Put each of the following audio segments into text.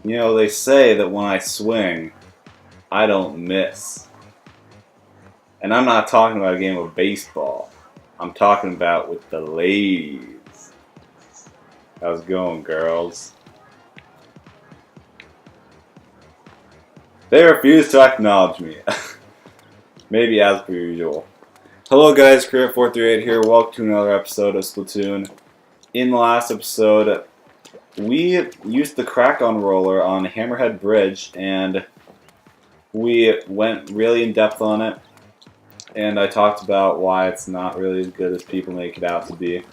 You know, they say that when I swing, I don't miss. And I'm not talking about a game of baseball. I'm talking about with the ladies. How's it going, girls? They refuse to acknowledge me. Maybe as per usual. Hello guys, Career438 here. Welcome to another episode of Splatoon. In the last episode, we used the crack-on roller on Hammerhead Bridge, and we went really in-depth on it. And I talked about why it's not really as good as people make it out to be.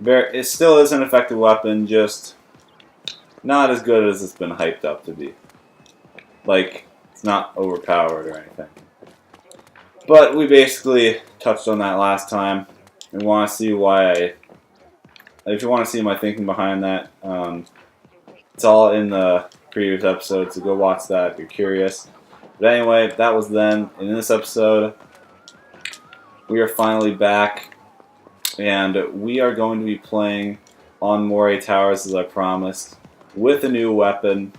It still is an effective weapon, just not as good as it's been hyped up to be. Like, it's not overpowered or anything. But we basically touched on that last time. And want to see why if you want to see my thinking behind that, it's all in the previous episode, so go watch that if you're curious. But anyway, that was then. In this episode, we are finally back, and we are going to be playing on Moray Towers as I promised, with a new weapon.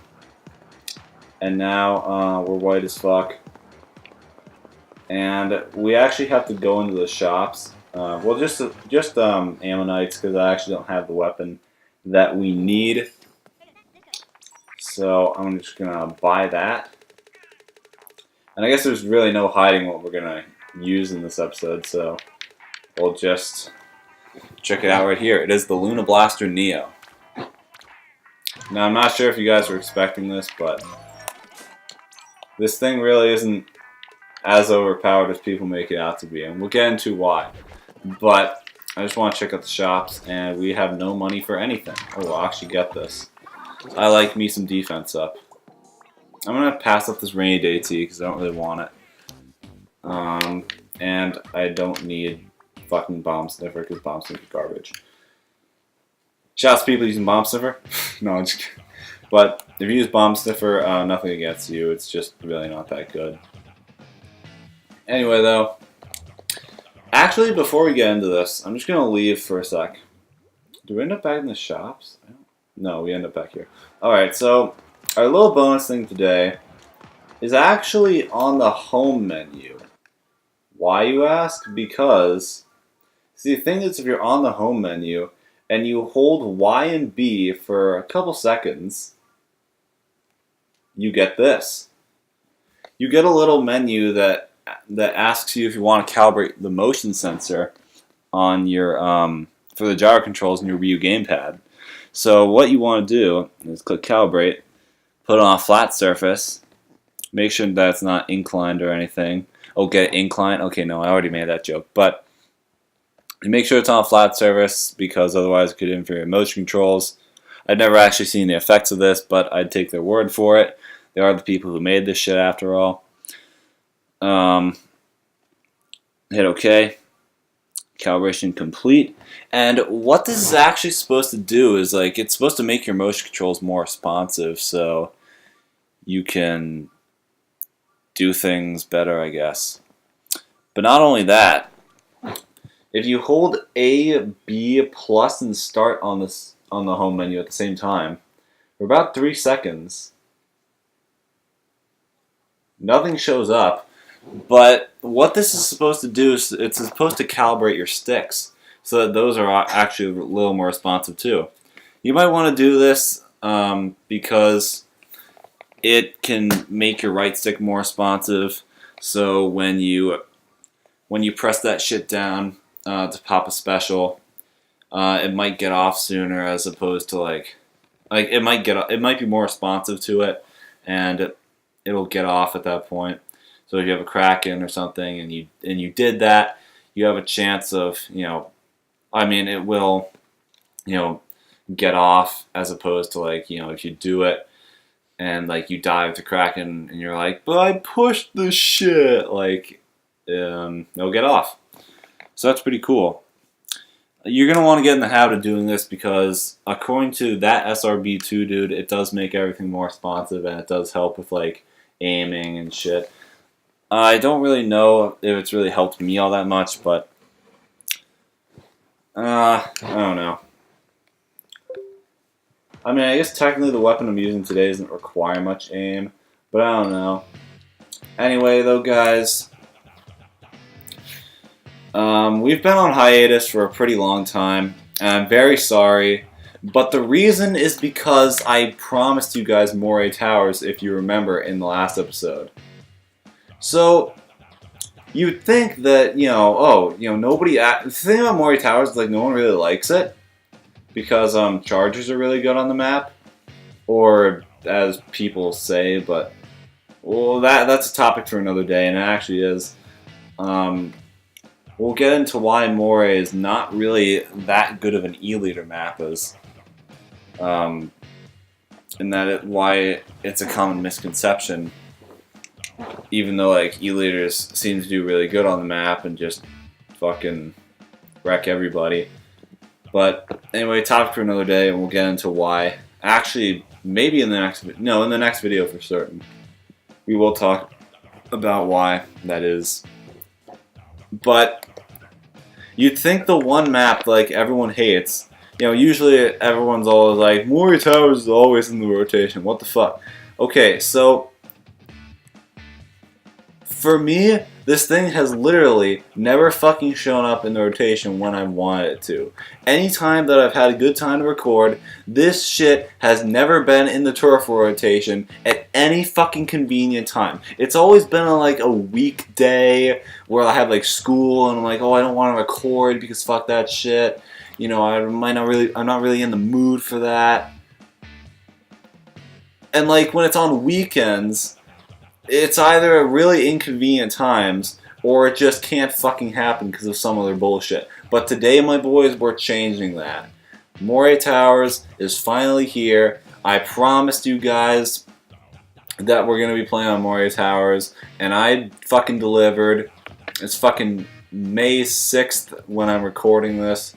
And now we're white as fuck. And we actually have to go into the shops. Well, just ammonites, because I actually don't have the weapon that we need. So I'm just gonna buy that. And I guess there's really no hiding what we're gonna use in this episode, so we'll just check it out right here. It is the Luna Blaster Neo. Now I'm not sure if you guys were expecting this, but this thing really isn't as overpowered as people make it out to be, and we'll get into why. But I just want to check out the shops, and we have no money for anything. Oh, I'll actually get this. I like me some defense up. I'm going to pass up this rainy day tea because I don't really want it. And I don't need fucking Bomb Sniffer because Bomb Sniffer is garbage. Shouts to people using Bomb Sniffer. No, I'm just kidding. But if you use Bomb Sniffer, nothing against you. It's just really not that good. Anyway, though, actually, before we get into this, I'm just going to leave for a sec. Do we end up back in the shops? No, we end up back here. Alright, so our little bonus thing today is actually on the home menu. Why, you ask? Because, see, the thing is, if you're on the home menu and you hold Y and B for a couple seconds, you get this. You get a little menu that asks you if you want to calibrate the motion sensor on your for the gyro controls in your Wii U gamepad. So what you want to do is click calibrate, put it on a flat surface, make sure that it's not inclined or anything. Okay, inclined. Okay, no, I already made that joke. But make sure it's on a flat surface because otherwise it could interfere with motion controls. I've never actually seen the effects of this, but I'd take their word for it. They are the people who made this shit after all. Hit OK. Calibration complete. And what this is actually supposed to do is, like, it's supposed to make your motion controls more responsive so you can do things better, I guess. But not only that, if you hold A, B, plus, and start on the home menu at the same time, for about 3 seconds, nothing shows up. But what this is supposed to do is it's supposed to calibrate your sticks so that those are actually a little more responsive too. You might want to do this because it can make your right stick more responsive. So when you press that shit down to pop a special, it might get off sooner as opposed to like it might be more responsive to it, and it'll get off at that point. So if you have a Kraken or something and you did that, you have a chance of, it will, get off as opposed to if you do it and you dive to Kraken and you're like, but I pushed the shit, it'll get off. So that's pretty cool. You're going to want to get in the habit of doing this because according to that SRB2 dude, it does make everything more responsive and it does help with aiming and shit. I don't really know if it's really helped me all that much, but I don't know. I mean, I guess technically the weapon I'm using today doesn't require much aim, but I don't know. Anyway, though, guys, we've been on hiatus for a pretty long time, and I'm very sorry. But the reason is because I promised you guys Moray Towers, if you remember, in the last episode. So, you'd think that, nobody... The thing about Moray Towers is, like, no one really likes it. Because, chargers are really good on the map. Or, as people say, but... Well, that's a topic for another day, and it actually is. We'll get into why Moray is not really that good of an E-liter map as... and why it's a common misconception, even though like E-liters seem to do really good on the map and just fucking wreck everybody. But anyway, topic for another day, and we'll get into why. Actually, maybe in the next in the next video for certain, we will talk about why that is. But you'd think the one map like everyone hates. Usually everyone's always like, Moray Towers is always in the rotation. What the fuck? Okay, so for me, this thing has literally never fucking shown up in the rotation when I wanted it to. Anytime that I've had a good time to record, this shit has never been in the turf rotation at any fucking convenient time. It's always been on like a weekday where I have like school and I'm like, oh, I don't want to record because fuck that shit. I'm not really in the mood for that. And like when it's on weekends, it's either really inconvenient times or it just can't fucking happen because of some other bullshit. But today, my boys, we're changing that. Moray Towers is finally here. I promised you guys that we're gonna be playing on Moray Towers, and I fucking delivered. It's fucking May 6th when I'm recording this.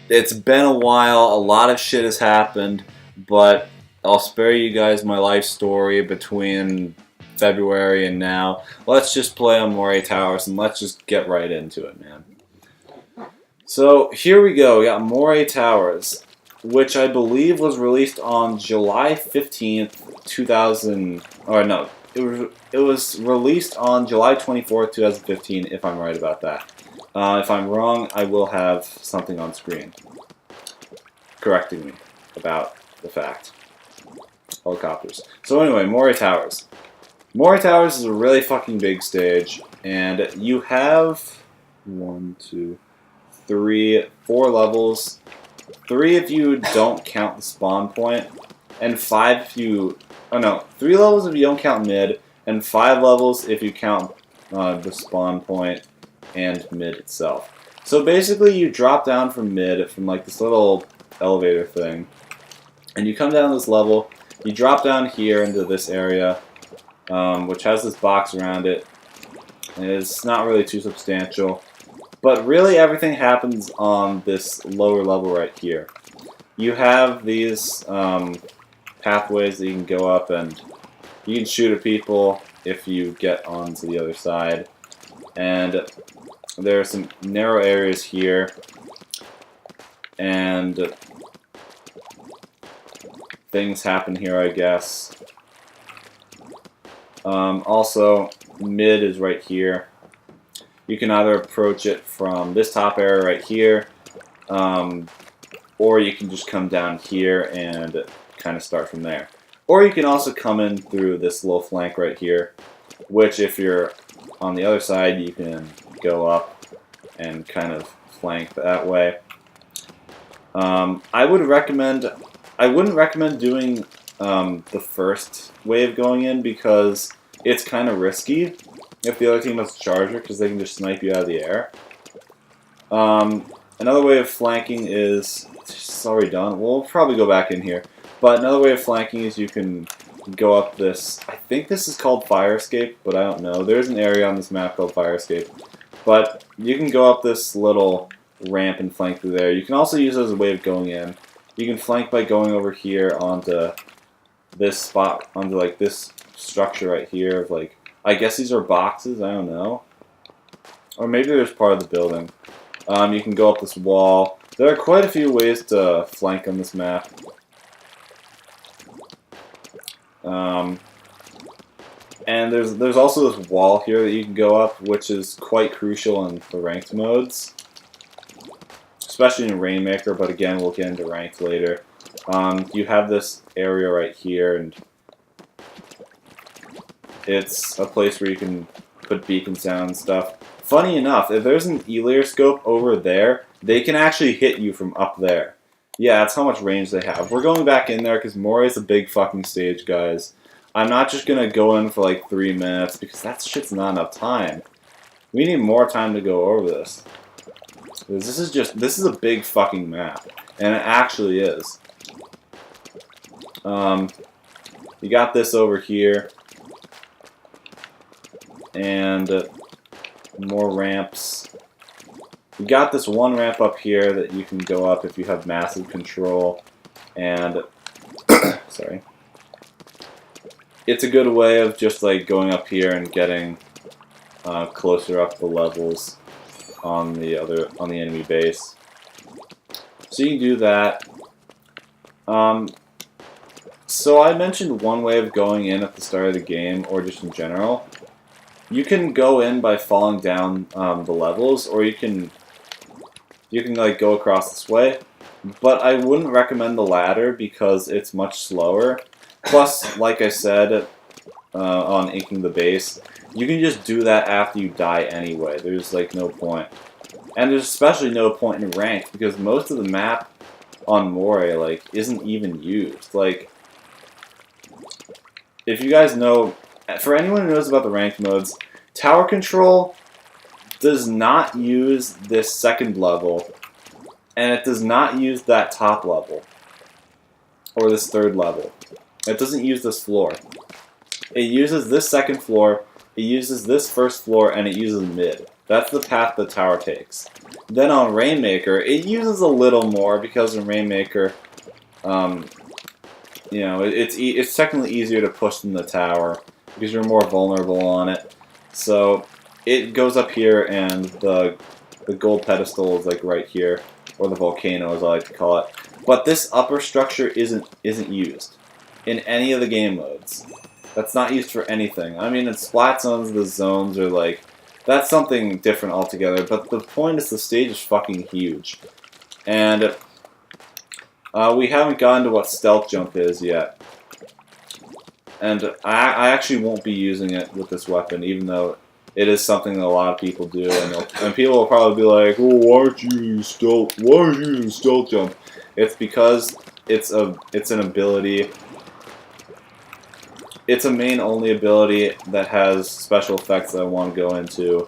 It's been a while, a lot of shit has happened, but I'll spare you guys my life story between February and now. Let's just play on Moray Towers and let's just get right into it, man. So here we go, we got Moray Towers, which I believe was released on July 15th, 2000, or no, it was released on July 24th, 2015, if I'm right about that. If I'm wrong, I will have something on screen correcting me about the fact. Helicopters. So anyway, Moray Towers. Moray Towers is a really fucking big stage, and you have 1, 2, 3, 4 levels. 3 if you don't count the spawn point, and 5 if you... Oh no, 3 levels if you don't count mid, and 5 levels if you count the spawn point and mid itself. So basically you drop down from mid, from like this little elevator thing, and you come down this level, you drop down here into this area, which has this box around it, and it's not really too substantial, but really everything happens on this lower level right here. You have these pathways that you can go up, and you can shoot at people if you get onto the other side, and there are some narrow areas here, and things happen here, I guess. Also, mid is right here. You can either approach it from this top area right here, or you can just come down here and kind of start from there. Or you can also come in through this little flank right here, which if you're on the other side, you can go up and kind of flank that way. I wouldn't recommend doing the first wave going in because it's kind of risky if the other team has a charger because they can just snipe you out of the air. Another way of flanking is... It's already done. We'll probably go back in here. But another way of flanking is you can go up this... I think this is called Fire Escape, but I don't know. There's an area on this map called Fire Escape. But you can go up this little ramp and flank through there. You can also use it as a way of going in. You can flank by going over here onto this spot, onto like this structure right here of like... I guess these are boxes, I don't know. Or maybe there's part of the building. You can go up this wall, There are quite a few ways to flank on this map. And there's also this wall here that you can go up, which is quite crucial in the ranked modes. Especially in Rainmaker, but again, we'll get into ranked later. You have this area right here, and it's a place where you can put beacons down and stuff. Funny enough, if there's an E-layer scope over there, they can actually hit you from up there. Yeah, that's how much range they have. We're going back in there because Moria's a big fucking stage, guys. I'm not just gonna go in for like 3 minutes because that shit's not enough time. We need more time to go over this. This is a big fucking map, and it actually is. You got this over here, and more ramps. You got this one ramp up here that you can go up if you have massive control, and sorry. It's a good way of just like going up here and getting closer up the levels on the enemy base. So you can do that. So I mentioned one way of going in at the start of the game, or just in general. You can go in by falling down the levels, or you can like go across this way. But I wouldn't recommend the latter because it's much slower. Plus, like I said, on inking the base, you can just do that after you die anyway. There's like no point. And there's especially no point in ranked because most of the map on Moray like isn't even used. Like, if you guys know, for anyone who knows about the ranked modes, tower control does not use this second level, and it does not use that top level, or this third level. It doesn't use this floor. It uses this second floor, it uses this first floor, and it uses mid. That's the path the tower takes. Then on Rainmaker, it uses a little more because in Rainmaker, you know, it's technically easier to push than the tower because you're more vulnerable on it. So it goes up here, and the gold pedestal is like right here, or the volcano as I like to call it. But this upper structure isn't used in any of the game modes. That's not used for anything. I mean, in Splat Zones, the zones are like, that's something different altogether, but the point is the stage is fucking huge. And we haven't gotten to what stealth jump is yet. And I actually won't be using it with this weapon, even though it is something that a lot of people do. And people will probably be like, oh, why aren't you using stealth? Why aren't you using stealth jump? It's because it's an ability. It's a main-only ability that has special effects that I want to go into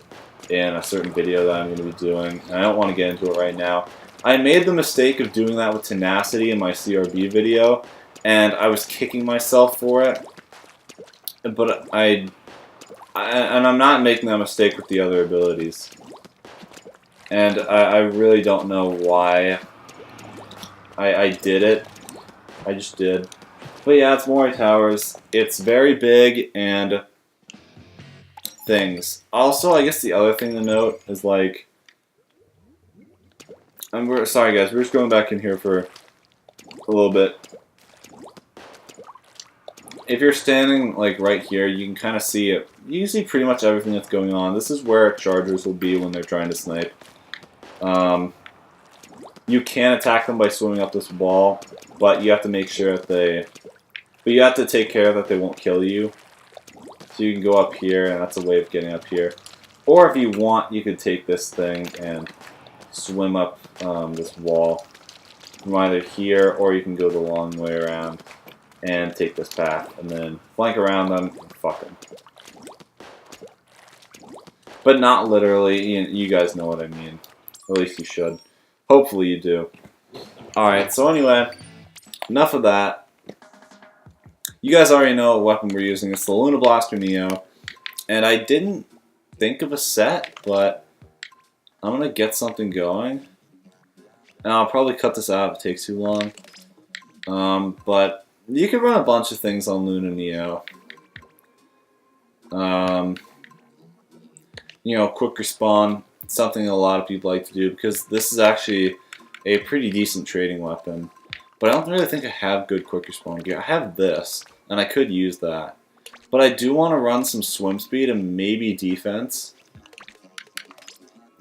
in a certain video that I'm going to be doing. And I don't want to get into it right now. I made the mistake of doing that with Tenacity in my CRB video, and I was kicking myself for it. But and I'm not making that mistake with the other abilities. And I really don't know why I did it. I just did. But yeah, it's Moray Towers. It's very big and things. Also, I guess the other thing to note is like, sorry guys, we're just going back in here for a little bit. If you're standing like right here, you can kind of see it. You can see pretty much everything that's going on. This is where chargers will be when they're trying to snipe. You can attack them by swimming up this wall, but you have to make sure that but you have to take care that they won't kill you. So you can go up here, and that's a way of getting up here. Or if you want, you could take this thing and swim up this wall from either here, or you can go the long way around and take this path, and then flank around them and fuck them. But not literally, you guys know what I mean. At least you should. Hopefully you do. Alright, so anyway, enough of that. You guys already know what weapon we're using. It's the Luna Blaster Neo. And I didn't think of a set, but I'm going to get something going. And I'll probably cut this out if it takes too long. But you can run a bunch of things on Luna Neo. You know, quick respawn, something a lot of people like to do, because this is actually a pretty decent trading weapon. But I don't really think I have good quick respawn gear. I have this, and I could use that. But I do want to run some swim speed and maybe defense.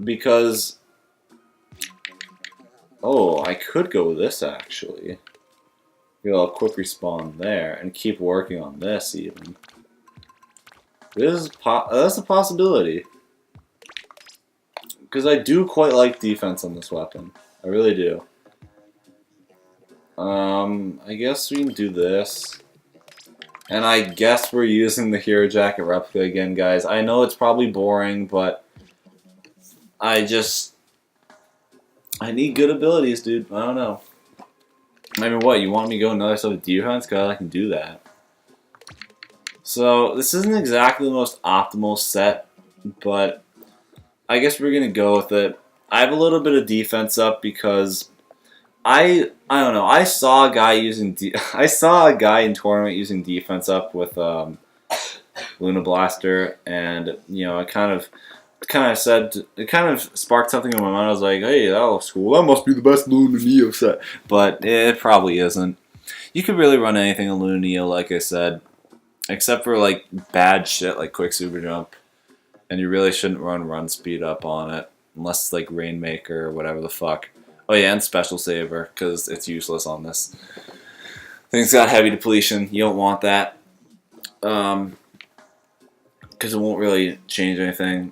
Because... oh, I could go with this, actually. Get a little quick respawn there, and keep working on this, even. That's a possibility. Because I do quite like defense on this weapon. I really do. I guess we can do this. And I guess we're using the Hero Jacket replica again, guys. I know it's probably boring, but I need good abilities, dude. I don't know. I mean, what? You want me to go another set of defense? God, I can do that. So, this isn't exactly the most optimal set, but I guess we're going to go with it. I have a little bit of defense up because I don't know. I saw a guy using I saw a guy in tournament using defense up with Luna Blaster, and you know, it kind of sparked something in my mind. I was like, hey, that looks cool. That must be the best Luna Neo set, but it probably isn't. You could really run anything in Luna Neo, like I said, except for like bad shit like quick super jump, and you really shouldn't run speed up on it unless it's like Rainmaker or whatever the fuck. Oh yeah, and Special Saver, because it's useless on this. Thing's got heavy depletion. You don't want that. Because it won't really change anything.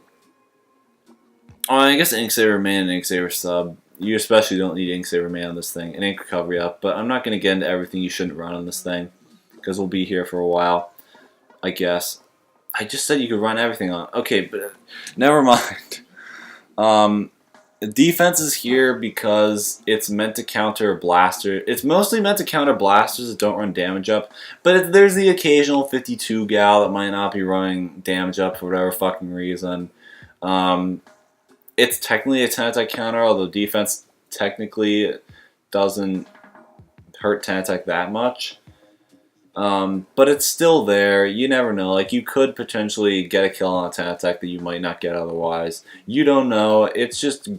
Oh, I guess Ink Saver Man and Ink Saver Sub. You especially don't need Ink Saver Man on this thing. And Ink Recovery up. But I'm not going to get into everything you shouldn't run on this thing. Because we'll be here for a while. I guess. I just said you could run everything on. Okay, but never mind. Defense is here because it's meant to counter blaster. It's mostly meant to counter blasters that don't run damage up. But there's the occasional 52 gal that might not be running damage up for whatever fucking reason. It's technically a 10 attack counter, although defense technically doesn't hurt 10 attack that much. But it's still there. You never know. Like, you could potentially get a kill on a 10 attack that you might not get otherwise. You don't know. It's just...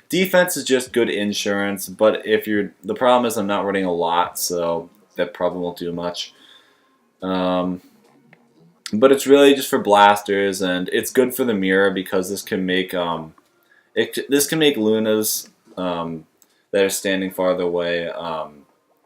defense is just good insurance, but if you're... the problem is I'm not running a lot, so that probably won't do much. But it's really just for blasters, and it's good for the mirror because this can make... this can make Lunas that are standing farther away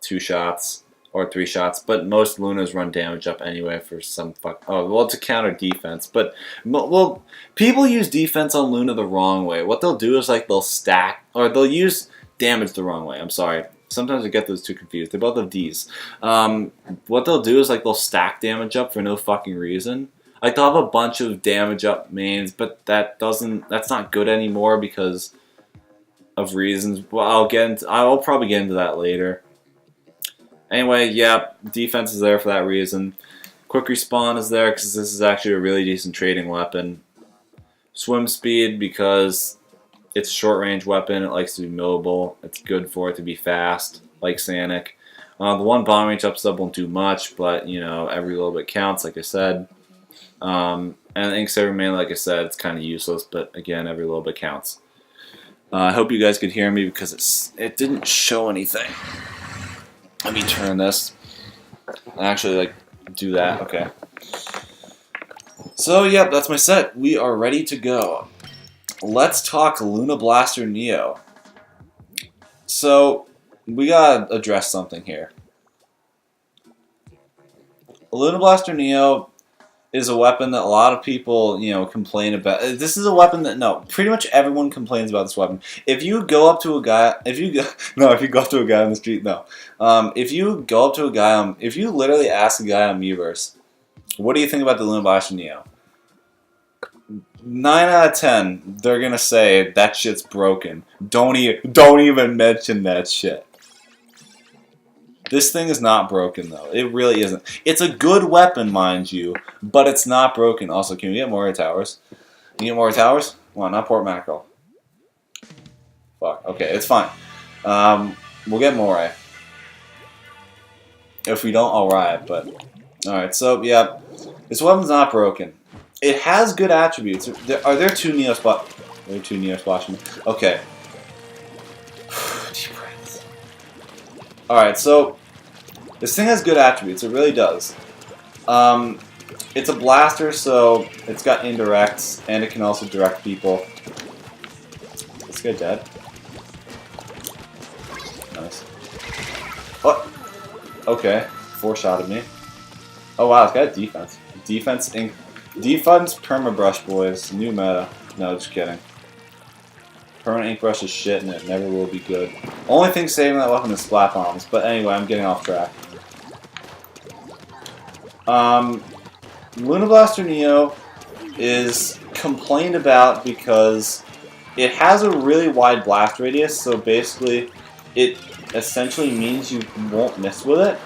2 shots. Or 3 shots, but most Lunas run damage up anyway for some fuck. Oh, well, to counter defense, but well, people use defense on Luna the wrong way. What they'll do is like they'll stack, or they'll use damage the wrong way. I'm sorry, sometimes I get those two confused. They both have D's. What they'll do is like they'll stack damage up for no fucking reason. Like they'll have a bunch of damage up mains, but that's not good anymore because of reasons. Well, I'll probably get into that later. Anyway, yeah, defense is there for that reason. Quick respawn is there because this is actually a really decent trading weapon. Swim speed because it's a short range weapon. It likes to be mobile. It's good for it to be fast, like Sanic. The one bomb range up sub won't do much, but you know, every little bit counts, like I said. And Ink Saver Man, like I said, it's kind of useless, but again, every little bit counts. I hope you guys could hear me because it didn't show anything. Let me turn this. Actually, like, do that. Okay. So, yep, that's my set. We are ready to go. Let's talk Luna Blaster Neo. So, we gotta address something here. Luna Blaster Neo is a weapon that a lot of people, you know, complain about. This is a weapon that, pretty much everyone complains about this weapon. If you go up to a guy, if you go up to a guy on the street, if you go up to a guy if you literally ask a guy on Miiverse, what do you think about the Luna Blaster Neo? 9 out of 10, they're gonna say that shit's broken. Don't even mention that shit. This thing is not broken, though. It really isn't. It's a good weapon, mind you, but it's not broken. Also, can we get more towers? Can you get more towers? Come on, not Port Mackerel. Fuck. Okay, it's fine. We'll get more. If we don't, I'll riot, but... Alright, so, yeah. This weapon's not broken. It has good attributes. Are there 2 Neo Splash... There are 2 Neo Splash... Okay. Deep breath. Alright, so this thing has good attributes, it really does. It's a blaster, so it's got indirects, and it can also direct people. This guy dead? Nice. What? Okay, 4-shotted me. Oh wow, it's got defense. Defense permabrush, boys. New meta. No, just kidding. Permanent ink brush is shit and it never will be good. Only thing saving that weapon is splat bombs, but anyway, I'm getting off track. Luna Blaster Neo is complained about because it has a really wide blast radius, so basically it essentially means you won't miss with it.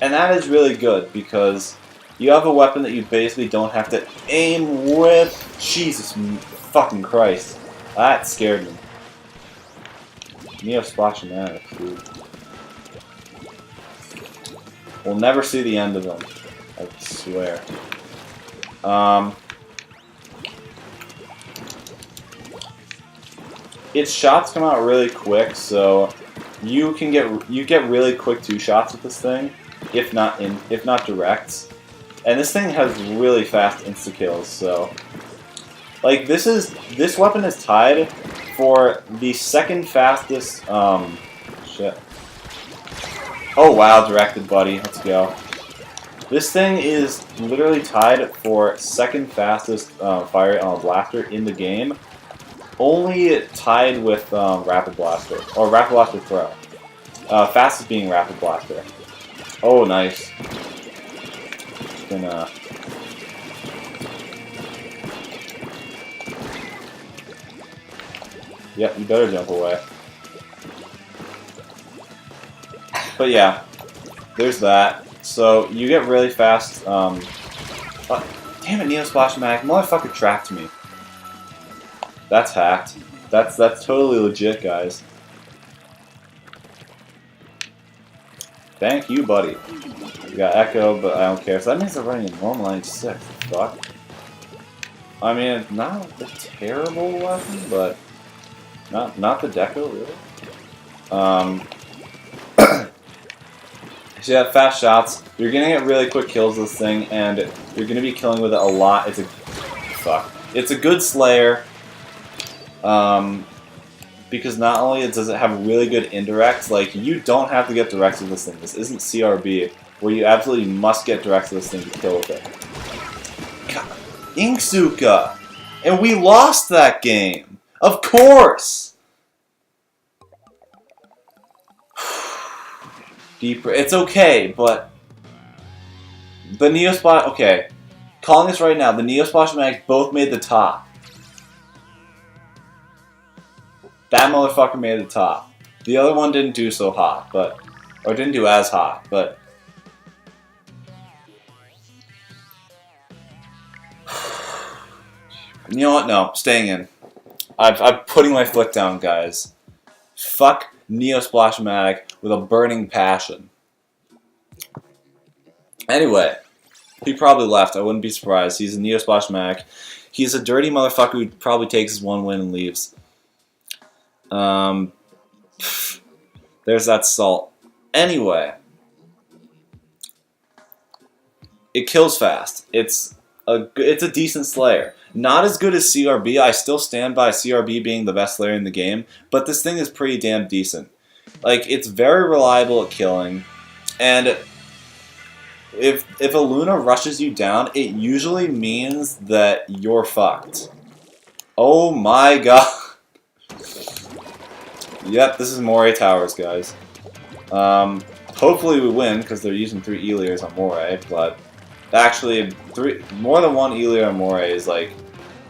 And that is really good because you have a weapon that you basically don't have to aim with. Jesus fucking Christ. That scared me. Neo Splash-o-matic, dude. We'll never see the end of them. I swear. Its shots come out really quick, so you get really quick 2-shots with this thing, if not directs. And this thing has really fast insta kills, so like this weapon is tied for the second fastest shit. Oh wow, directed, buddy. Let's go. This thing is literally tied for second fastest fire rate on a blaster in the game. Only tied with Rapid Blaster, or Rapid Blaster Throw. Fastest being Rapid Blaster. Oh, nice. Gonna... Yep, you better jump away. But yeah, there's that. So you get really fast. Damn it, Neo Splash-o-matic, motherfucker trapped me. That's hacked. That's totally legit, guys. Thank you, buddy. We got Echo, but I don't care. So that means they're running a normal 96. Fuck. I mean, it's not a terrible weapon, but not the Deco, really. So you have fast shots. You're gonna get really quick kills with this thing, and you're gonna be killing with it a lot. It's a good Slayer. Because not only does it have really good indirects, like, you don't have to get directs with this thing. This isn't CRB, where you absolutely must get directs with this thing to kill with it. God, Inksuka! And we lost that game! Of course! Deeper. It's okay, but the Neo Splash... Okay. Calling this right now, the Neo Splash-o-matic both made the top. That motherfucker made the top. The other one didn't do so hot, but... Or didn't do as hot, but... You know what? No, staying in. I'm putting my foot down, guys. Fuck Neo Splash-o-matic with a burning passion. Anyway, he probably left. I wouldn't be surprised. He's a Neo Splash-o-matic. He's a dirty motherfucker who probably takes his one win and leaves. There's that salt. Anyway, it kills fast. It's a decent Slayer. Not as good as CRB. I still stand by CRB being the best Slayer in the game, but this thing is pretty damn decent. Like, it's very reliable at killing, and if a Luna rushes you down, it usually means that you're fucked. Oh my god. Yep, this is Moray Towers, guys. Hopefully we win, because they're using 3 Elirs on Moray, but actually, more than 1 Elir on Moray is like,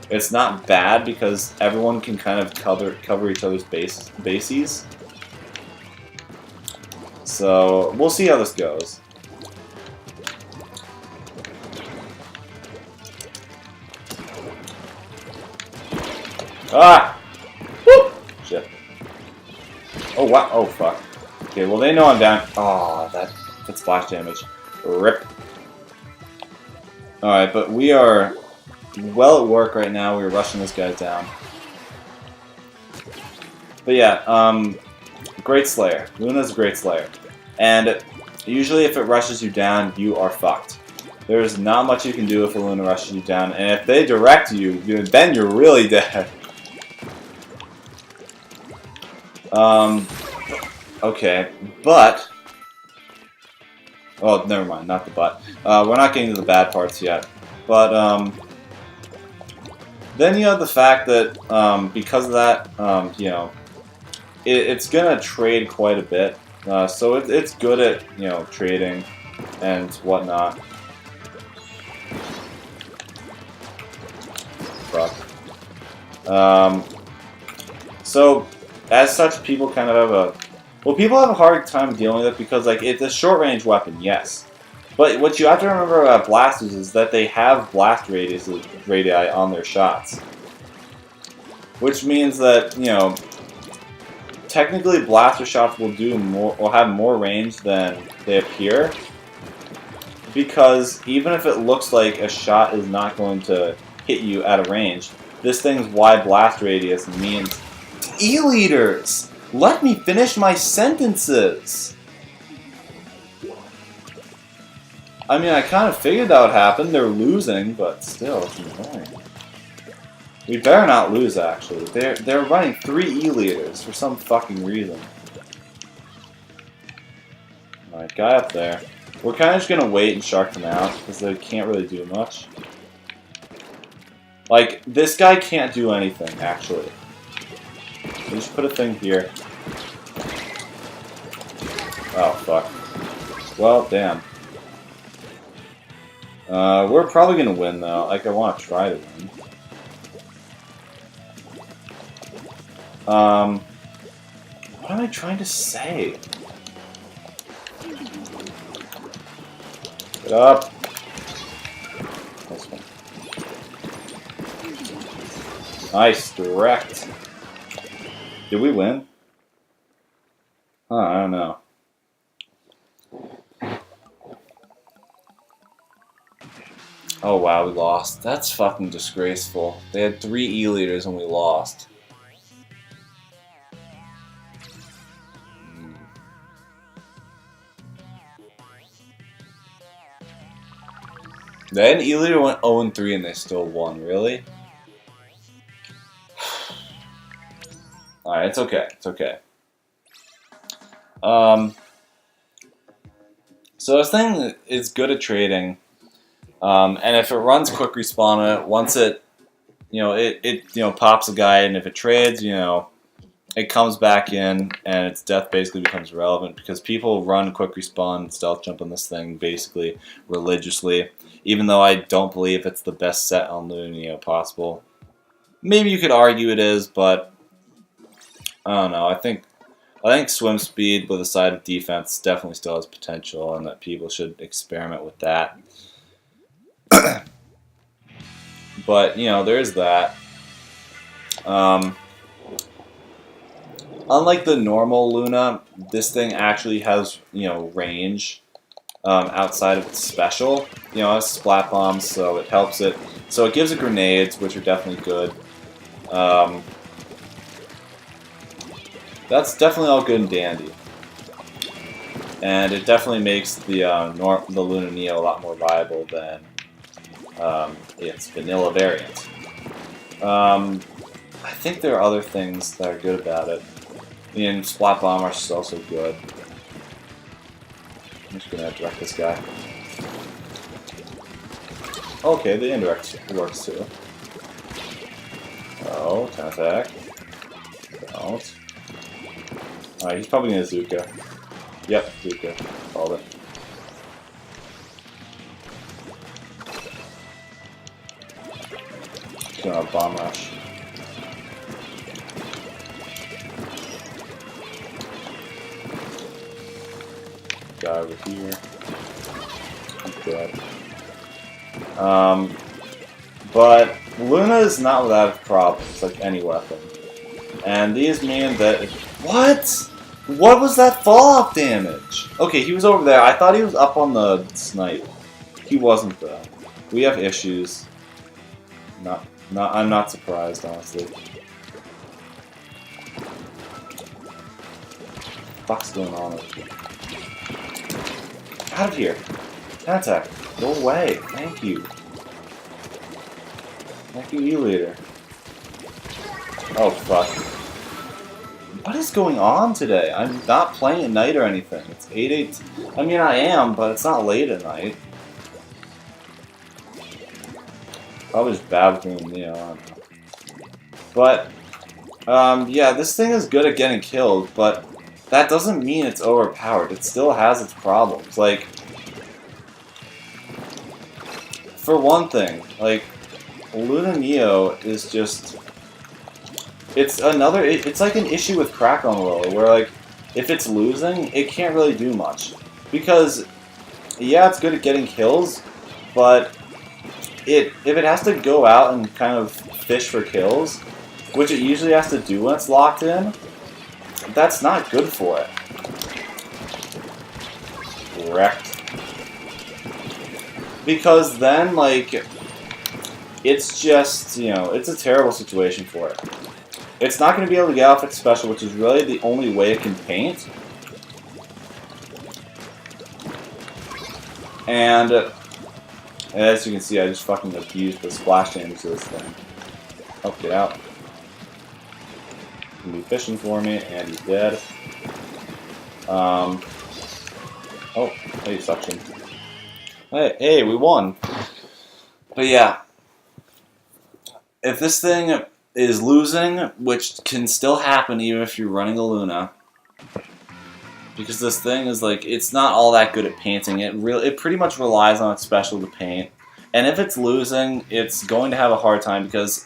it's not bad, because everyone can kind of cover each other's bases. So, we'll see how this goes. Ah! Woo! Shit. Oh, wow. Oh, fuck. Okay, well, they know I'm down. Oh, that's splash damage. Rip. Alright, but we are well at work right now. We're rushing this guy down. But yeah, great Slayer. Luna's a great Slayer. And usually if it rushes you down, you are fucked. There's not much you can do if a Luna rushes you down, and if they direct you, then you're really dead. Okay, but... Oh, never mind, not the but. We're not getting to the bad parts yet. But, then you have the fact that, because of that, you know, it's gonna trade quite a bit. So it's good at, you know, trading and whatnot. Fuck. So, as such, people kind of have a... Well, people have a hard time dealing with it because, like, it's a short-range weapon, yes. But what you have to remember about blasters is that they have blast radii on their shots. Which means that, you know, technically blaster shots will have more range than they appear. Because even if it looks like a shot is not going to hit you at a range, this thing's wide blast radius means... E-liters! Let me finish my sentences! I mean, I kind of figured that would happen. They're losing, but still, it's annoying. We better not lose, actually. They're running 3 E-liters for some fucking reason. Alright, guy up there. We're kind of just gonna wait and shark them out, because they can't really do much. Like, this guy can't do anything, actually. So just put a thing here. Oh, fuck. Well, damn. We're probably gonna win, though. Like, I want to try to win. What am I trying to say? Get up. Nice one. Nice, direct. Did we win? Huh, I don't know. Oh wow, we lost. That's fucking disgraceful. They had 3 E-liters and we lost. Then E-liter went 0-3 and they still won, really? Alright, it's okay. It's okay. So this thing is good at trading. And if it runs quick respawn on it, once it pops a guy, and if it trades, you know, it comes back in, and its death basically becomes irrelevant because people run quick respawn and stealth jump on this thing basically religiously. Even though I don't believe it's the best set on Luna possible. Maybe you could argue it is, but I don't know. I think swim speed with a side of defense definitely still has potential, and that people should experiment with that. But you know, there's that. Unlike the normal Luna, this thing actually has, you know, range outside of its special. You know, it has splat bombs, so it helps it. So it gives it grenades, which are definitely good. That's definitely all good and dandy. And it definitely makes the Luna Neo a lot more viable than its vanilla variant. I think there are other things that are good about it. I mean, Splat Bomb are also good. I'm just gonna direct this guy. Okay, the indirect works too. Oh, can attack. Don't. Alright, he's probably gonna Zuka. Yep, Zuka. Called it. He's gonna bomb rush. Guy over here. He's dead. But Luna is not without problems, like any weapon. And these mean that... What? What was that fall-off damage? Okay, he was over there. I thought he was up on the snipe. He wasn't, though. We have issues. I'm not surprised, honestly. What's going on over here? Out of here. Attack. Go away. Thank you. Thank you, E-Leader. Oh, fuck. What is going on today? I'm not playing at night or anything. It's 8. I mean, I am, but it's not late at night. Probably just bad with me, I don't know. But, yeah, this thing is good at getting killed, but that doesn't mean it's overpowered. It still has its problems. Like, for one thing, like, Luna Neo is just... It's like an issue with Crack on Roller, where, like, if it's losing, it can't really do much. Because, yeah, it's good at getting kills, but if it has to go out and kind of fish for kills, which it usually has to do when it's locked in, that's not good for it. Wrecked. Because then, like, it's just, you know, it's a terrible situation for it. It's not going to be able to get off its special, which is really the only way it can paint. And as you can see, I just fucking abused the splash damage to this thing. Oh, get out. He's gonna be fishing for me, and he's dead. Oh, hey, suction. Hey, we won. But yeah. If this thing is losing, which can still happen even if you're running a Luna, because this thing is like, it's not all that good at painting. It pretty much relies on its special to paint. And if it's losing, it's going to have a hard time because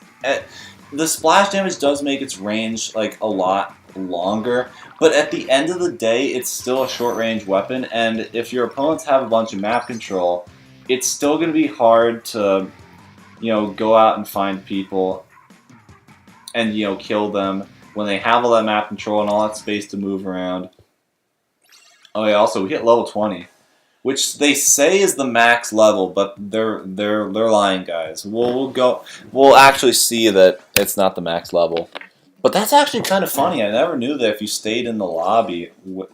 the splash damage does make its range like a lot longer, but at the end of the day, it's still a short range weapon, and if your opponents have a bunch of map control, it's still going to be hard to, you know, go out and find people and, you know, kill them when they have all that map control and all that space to move around. Oh yeah, also we hit level 20, which they say is the max level, but they're lying, guys. We'll actually see that it's not the max level. But that's actually kind of funny. I never knew that if you stayed in the lobby, with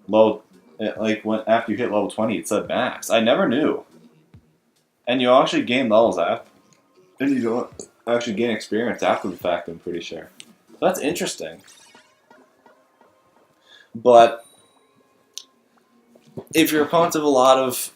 low, like after you hit level 20, it said max. I never knew. And you actually gain levels after, and you don't actually gain experience after the fact, I'm pretty sure. That's interesting. But if your opponents have a lot of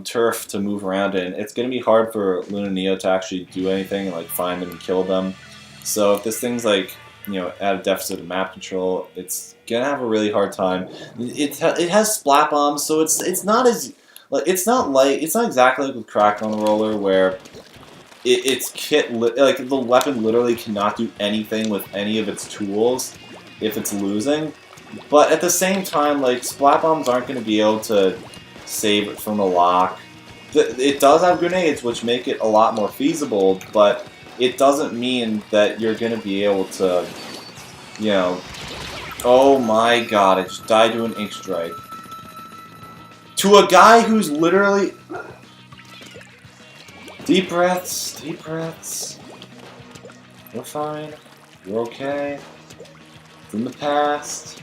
turf to move around in, it's going to be hard for Luna Neo to actually do anything and like find them and kill them. So if this thing's like, you know, at a deficit of map control, it's gonna have a really hard time. It has splat bombs, so it's not as like it's not exactly like with Crack on the Roller where its kit like the weapon literally cannot do anything with any of its tools if it's losing. But at the same time, like, splat bombs aren't going to be able to save it from the lock. It does have grenades, which make it a lot more feasible, but it doesn't mean that you're going to be able to, you know... Oh my god, I just died to an ink strike. To a guy who's literally... Deep breaths, deep breaths. We're fine. We're okay. It's in the past.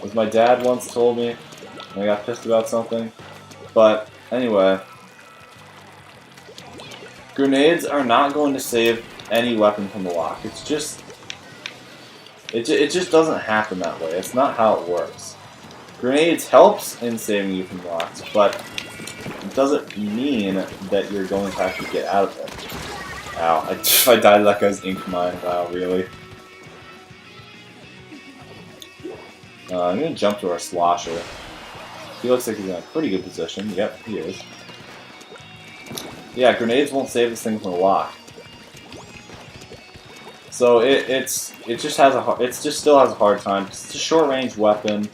As my dad once told me, and I got pissed about something. But anyway, grenades are not going to save any weapon from the lock. It's just, it just doesn't happen that way. It's not how it works. Grenades helps in saving you from locks, but it doesn't mean that you're going to actually get out of it. Ow! I died to that guy's ink mine. Wow, really? I'm going to jump to our Slosher. He looks like he's in a pretty good position. Yep, he is. Yeah, grenades won't save this thing from the lock. So it just still has a hard time. It's a short range weapon.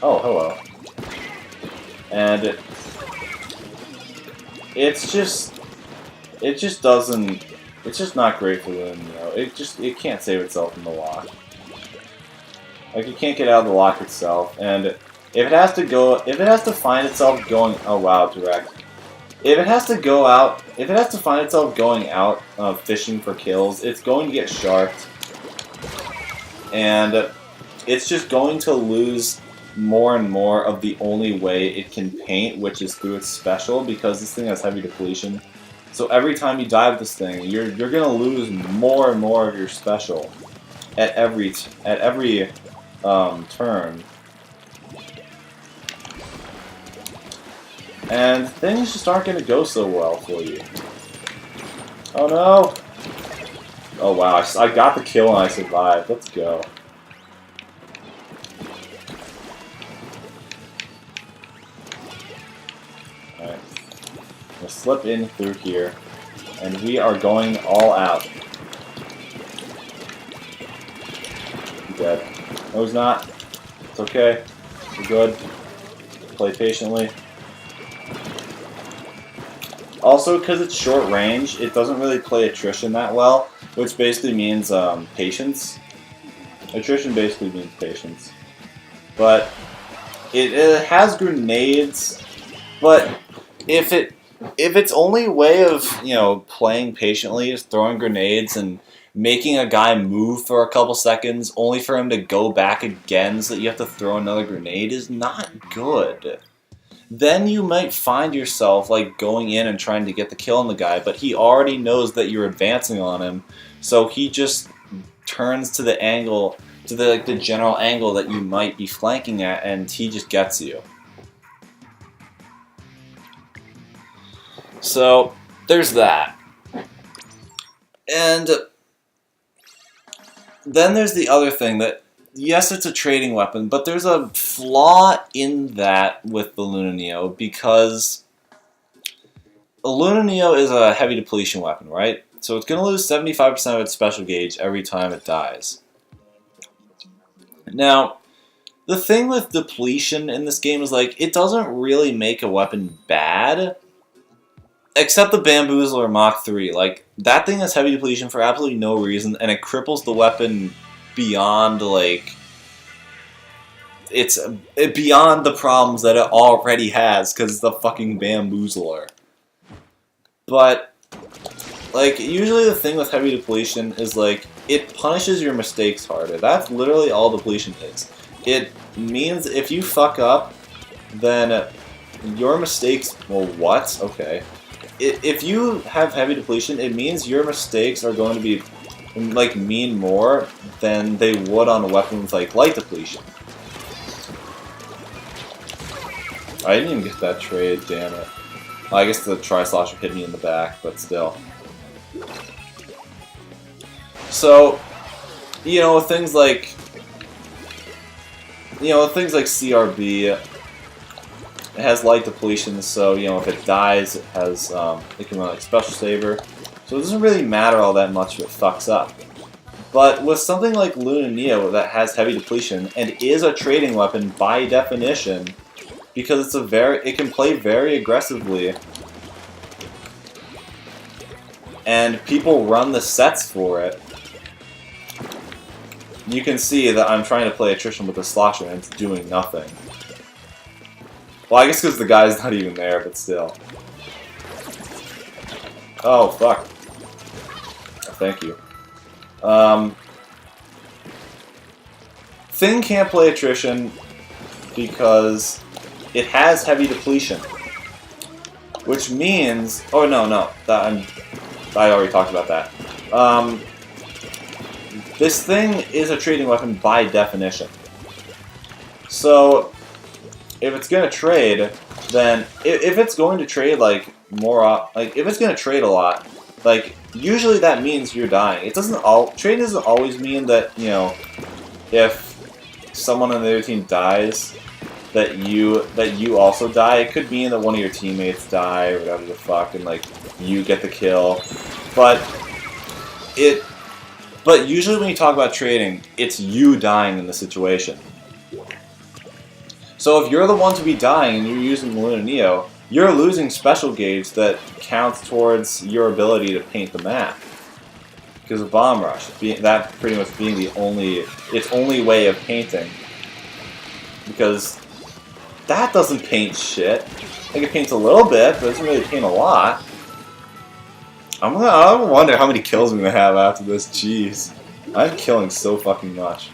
Oh, hello. And it's just not great for them, you know. It can't save itself from the lock. Like, it can't get out of the lock itself, and if it has to find itself going, oh wow, direct. If it has to find itself going out fishing for kills, it's going to get sharked. And it's just going to lose more and more of the only way it can paint, which is through its special, because this thing has heavy depletion. So every time you die with this thing, you're gonna lose more and more of your special at every turn. And things just aren't gonna go so well for you. Oh no! Oh wow, I got the kill and I survived. Let's go. Alright. We'll slip in through here. And we are going all out. He's dead. No, he's not. It's okay. We're good. Play patiently. Also, because it's short range, it doesn't really play attrition that well, which basically means patience. Attrition basically means patience. But it has grenades, but if its only way of, you know, playing patiently is throwing grenades and making a guy move for a couple seconds only for him to go back again so that you have to throw another grenade is not good. Then you might find yourself like going in and trying to get the kill on the guy, but he already knows that you're advancing on him, so he just turns to the angle, to the general angle that you might be flanking at, and he just gets you. So there's that. And then there's the other thing that, yes, it's a trading weapon, but there's a flaw in that with the Luna Neo, because the Luna Neo is a heavy depletion weapon, right? So it's going to lose 75% of its special gauge every time it dies. Now, the thing with depletion in this game is, like, it doesn't really make a weapon bad, except the Bamboozler Mach 3. Like, that thing has heavy depletion for absolutely no reason, and it cripples the weapon beyond, like, it's beyond the problems that it already has, because it's the fucking Bamboozler. But, like, usually the thing with heavy depletion is, like, it punishes your mistakes harder. That's literally all depletion is. It means if you fuck up, then your mistakes, well, what? Okay. If you have heavy depletion, it means your mistakes are going to be, like, mean more than they would on weapons like light depletion. I didn't even get that trade, damn it. Well, I guess the Tri-Slosher hit me in the back, but still. So, you know, things like CRB, it has light depletion, so, you know, if it dies, it has, it can run like Special Saver. So it doesn't really matter all that much if it fucks up. But with something like Luna Neo that has heavy depletion and is a trading weapon by definition, because it can play very aggressively, and people run the sets for it, you can see that I'm trying to play attrition with the Slosher and it's doing nothing. Well, I guess because the guy's not even there, but still. Oh, fuck. Thank you. Thing can't play attrition because it has heavy depletion. Which means... Oh, no. I already talked about that. This thing is a trading weapon by definition. So, if it's going to trade, then... If it's going to trade, like, if it's going to trade a lot, like, usually that means you're dying. It doesn't trading doesn't always mean that, you know, if someone on the other team dies, that you also die. It could mean that one of your teammates die or whatever the fuck, and like you get the kill. But usually when you talk about trading, it's you dying in the situation. So if you're the one to be dying and you're using the Luna Neo, you're losing special gauge that counts towards your ability to paint the map. Because of Bomb Rush, that pretty much being its only way of painting. Because that doesn't paint shit. I think it paints a little bit, but it doesn't really paint a lot. I wonder how many kills I'm gonna have after this. Jeez, I'm killing so fucking much.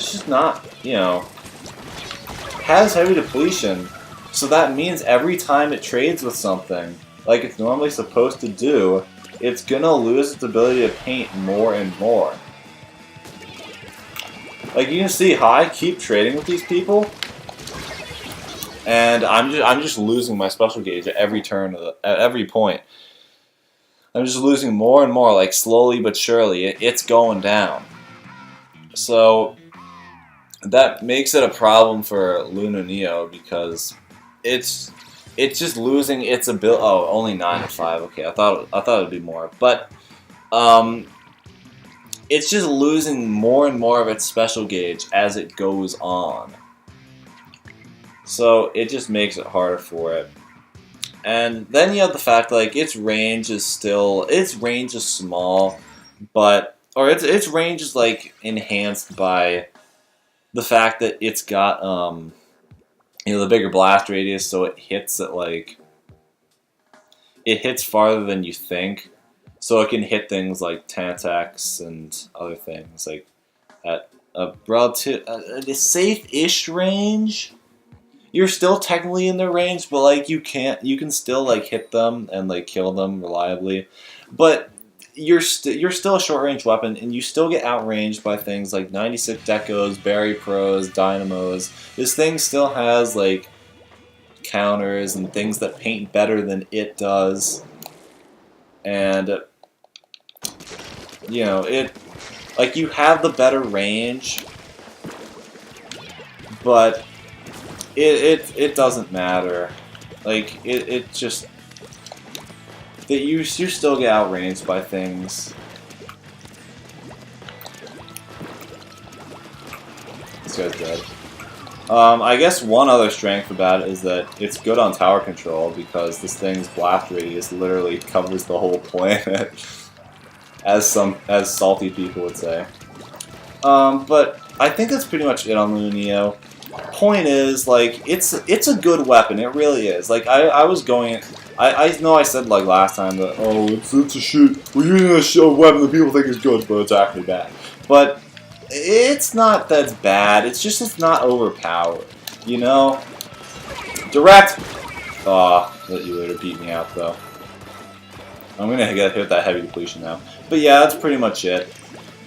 it's just not, you know, has heavy depletion, so that means every time it trades with something, like it's normally supposed to do, it's gonna lose its ability to paint more and more. Like you can see how I keep trading with these people, and I'm just losing my special gauge at every turn, at every point. I'm just losing more and more, like slowly but surely. It's going down. So that makes it a problem for Luna Neo because it's just losing its ability. Oh, only 9 to 5. Okay, I thought it'd be more, but it's just losing more and more of its special gauge as it goes on. So it just makes it harder for it. And then you have the fact like its range is small, but its range is like enhanced by the fact that it's got the bigger blast radius, so it hits at like it hits farther than you think, so it can hit things like 10 attacks and other things like at a relative a safe-ish range. You're still technically in their range, but like you can still like hit them and like kill them reliably, but you're still a short range weapon, and you still get outranged by things like 96 Decos, Berry Pros, Dynamos. This thing still has like counters and things that paint better than it does, and you know like you have the better range, but it doesn't matter. Like it just that you still get outranged by things. This guy's dead. I guess one other strength about it is that it's good on tower control because this thing's blast radius literally covers the whole planet, as salty people would say. But I think that's pretty much it on Luna Neo. Point is, like, it's a good weapon. It really is. Like I was going. I know I said like last time that it's a shit. We're using a weapon that people think is good, but it's actually bad. But it's not that bad. It's just it's not overpowered. You know. Direct. That you later beat me out though. I'm gonna hit that heavy depletion now. But yeah, that's pretty much it.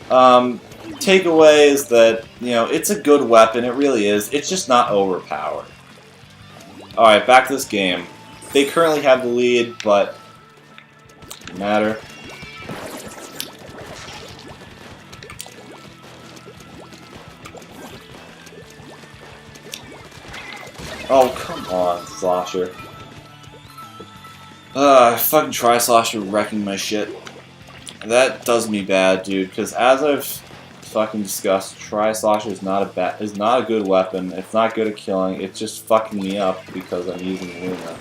Takeaway is that it's a good weapon. It really is. It's just not overpowered. All right, back to this game. They currently have the lead, but it doesn't matter. Oh, come on, Slosher. Fucking Tri-Slosher wrecking my shit. That does me bad, dude, because as I've fucking discussed, Tri-Slosher is not a good weapon. It's not good at killing. It's just fucking me up because I'm using Luna,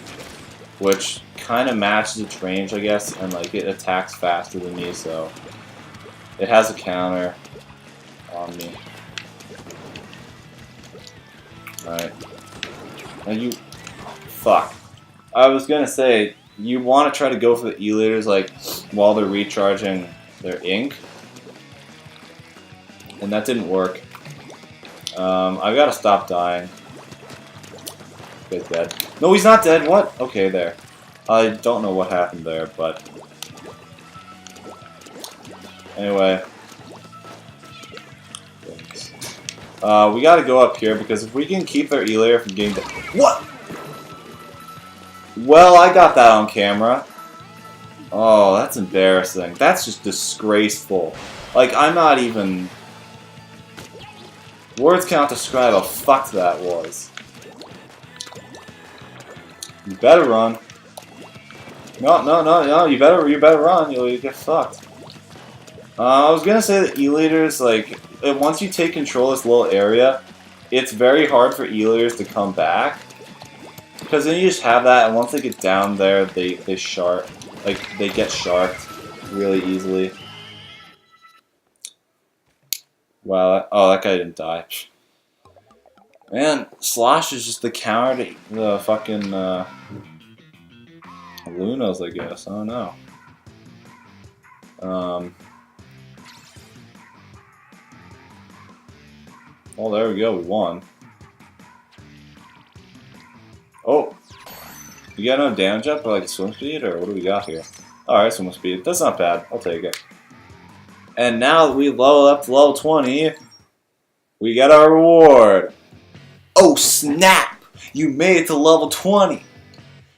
which kind of matches its range, I guess, and like it attacks faster than me, so it has a counter on me. Alright. Now you... Fuck. I was gonna say, you want to try to go for the E-leaders, like, while they're recharging their ink. And that didn't work. I've got to stop dying. This guy's dead. No, he's not dead. What? Okay, there. I don't know what happened there, but... Anyway. We gotta go up here, because if we can keep their E-layer from getting... What?! Well, I got that on camera. Oh, that's embarrassing. That's just disgraceful. Like, I'm not even... Words cannot describe how fucked that was. You better run. No, you better run, you'll get fucked. I was gonna say that E-leaders, like, once you take control of this little area, it's very hard for E-leaders to come back. Because then you just have that, and once they get down there, they get sharked really easily. Wow, that guy didn't die. Man, Slosh is just the counter to the fucking Lunas, I guess. I don't know. Well, there we go. We won. Oh, you got no damage up or like swim speed, or what do we got here? Alright, swim speed. That's not bad. I'll take it. And now that we level up to level 20, we got our reward. Oh snap! You made it to level 20!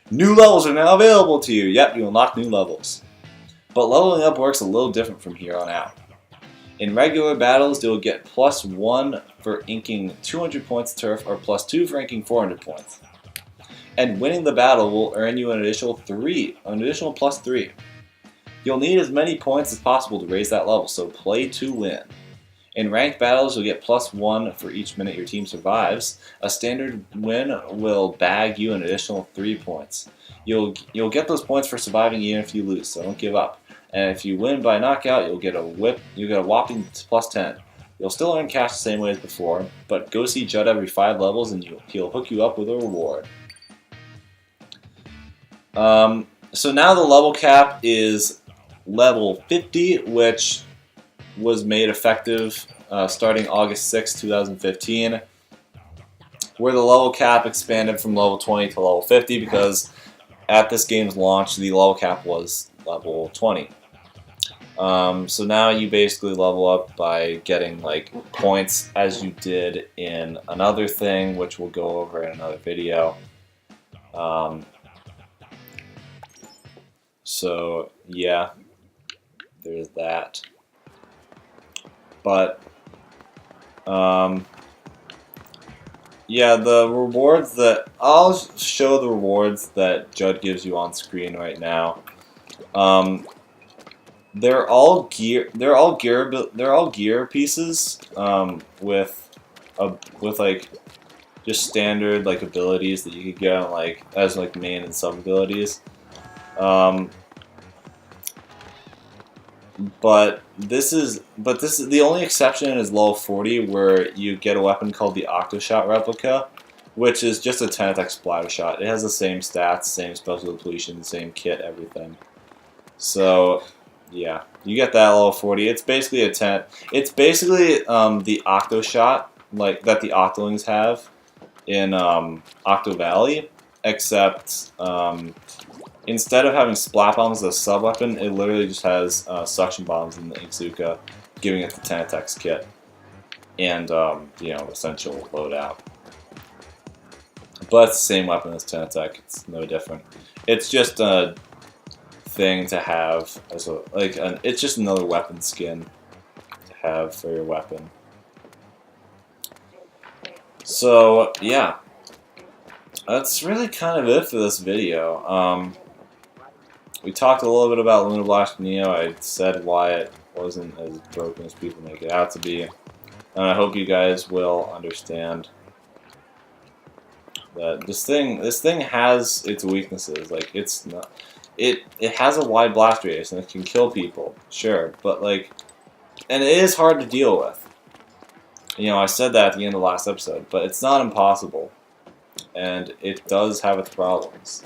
New levels are now available to you. Yep, you unlock new levels. But leveling up works a little different from here on out. In regular battles, you'll get +1 for inking 200 points of turf or +2 for inking 400 points. And winning the battle will earn you an additional +3. You'll need as many points as possible to raise that level, so play to win. In ranked battles, you'll get +1 for each minute your team survives. A standard win will bag you an additional 3 points. You'll get those points for surviving even if you lose, so don't give up. And if you win by knockout, you'll get a whopping +10. You'll still earn cash the same way as before, but go see Judd every 5 levels and he'll hook you up with a reward. So now the level cap is level 50, which was made effective starting August 6, 2015, where the level cap expanded from level 20 to level 50 because at this game's launch the level cap was level 20. So now you basically level up by getting like points as you did in another thing, which we'll go over in another video. So yeah, there's that. But yeah, the rewards that I'll show the rewards that Judd gives you on screen right now. They're all gear. They're all gear pieces with like just standard like abilities that you could get like as like main and sub abilities. But this is the only exception is level 40 where you get a weapon called the Octoshot replica, which is just a 10-attack splatter shot. It has the same stats, same special depletion, same kit, everything. So yeah, you get that level 40. It's basically a 10. It's basically the Octoshot like that the Octolings have in Octo Valley, except instead of having splat bombs as a sub weapon, it literally just has suction bombs in the Izuka, giving it the 10 attacks kit and you know, essential loadout. But it's the same weapon as 10 attack. It's no different. It's just a thing to have as a it's just another weapon skin to have for your weapon. So yeah, that's really kind of it for this video. We talked a little bit about Luna Blast Neo. I said why it wasn't as broken as people make it out to be, and I hope you guys will understand that this thing has its weaknesses. Like it's not, it has a wide blast radius and it can kill people, sure, but like, and it is hard to deal with. You know, I said that at the end of the last episode, but it's not impossible, and it does have its problems.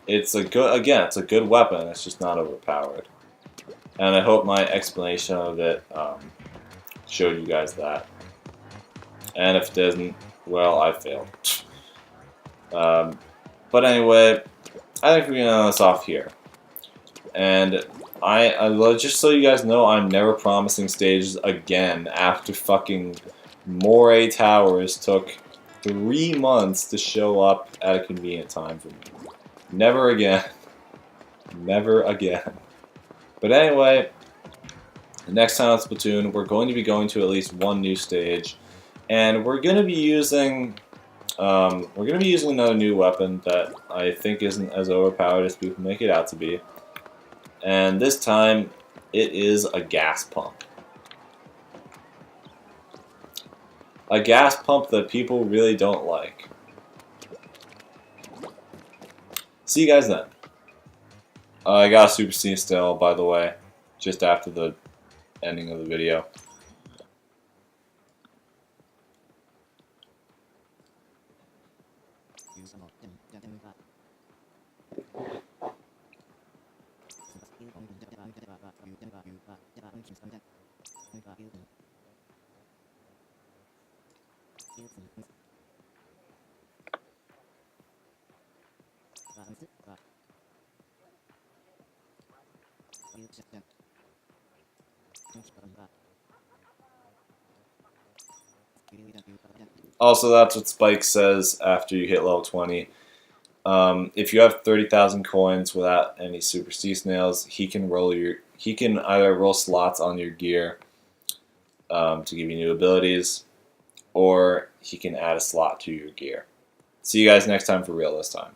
It's a good weapon. It's just not overpowered, and I hope my explanation of it showed you guys that. And if it didn't, well, I failed. But anyway, I think we're gonna end this off here. And I just so you guys know, I'm never promising stages again after fucking Moray Towers took 3 months to show up at a convenient time for me. Never again. Never again. But anyway, next time on Splatoon, we're going to be going to at least one new stage, and we're going to be using another new weapon that I think isn't as overpowered as people make it out to be. And this time, it is a gas pump. A gas pump that people really don't like. See you guys then. I got a Super C still, by the way, just after the ending of the video. Also, that's what Spike says after you hit level 20. If you have 30,000 coins without any Super Sea Snails, he can either roll slots on your gear to give you new abilities, or he can add a slot to your gear. See you guys next time for real this time.